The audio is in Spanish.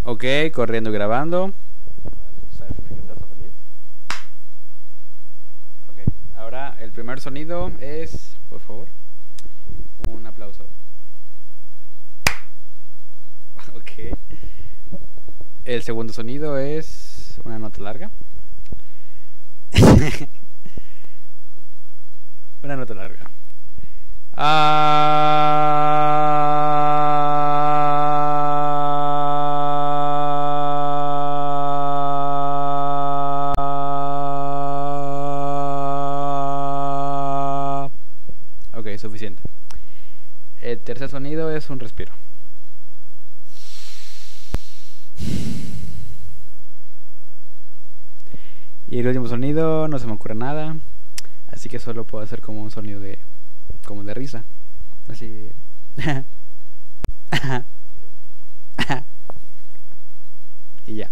Ok, corriendo y grabando. Ok, ahora el primer sonido es, por favor, un aplauso. Ok. El segundo sonido es una nota larga. Una nota larga. Ok, suficiente. El tercer sonido es un respiro. Y el último sonido no se me ocurre nada, así que solo puedo hacer como un sonido de como de risa, así de y ya.